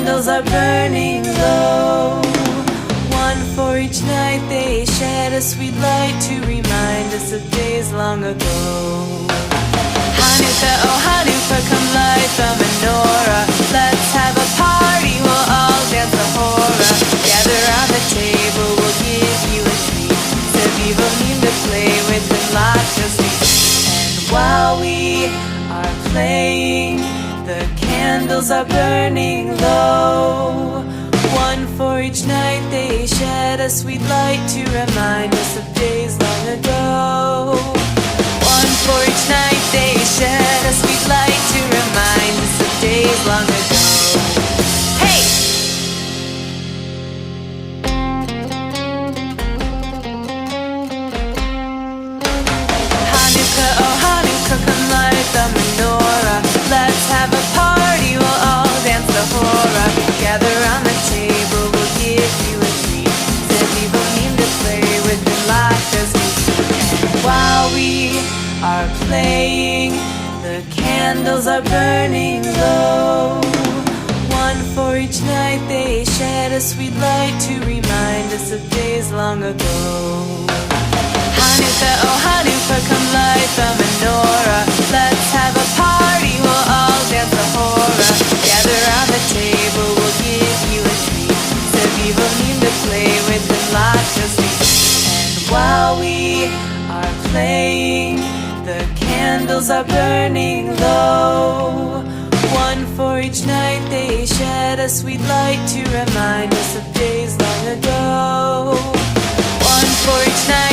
candles are burning low. One for each night, they shed a sweet light to remind us of days long ago. Hanukkah, oh Hanukkah, come light the menorah. Let's have a party, we'll all dance the hora. Gather around the table, we'll give you a treat. Sevivim to play with and lots of sweet. And while we are playing, the candles are burning low. One for each night, they shed a sweet light to remind us of days long ago. One for each night, they shed a sweet light to remind us of days long ago. Hey! Hanukkah, oh Hanukkah, come light the menorah. Let's have a party, we'll all dance the hora. Gather around the table, we'll give you a treat. Sevivim to play with and lots of sweet. And while we are playing, the candles are burning low. One for each night, they shed a sweet light to remind us of days long ago. Hanukkah, oh Hanukkah, come light the menorah. Let's have a party, we'll all dance the hora. Gather around the table, we'll give you a treat. Sevivim to play with and lots of sweet. And while we are playing, the candles are burning low. One for each night, they shed a sweet light to remind us of days long ago. One for each night.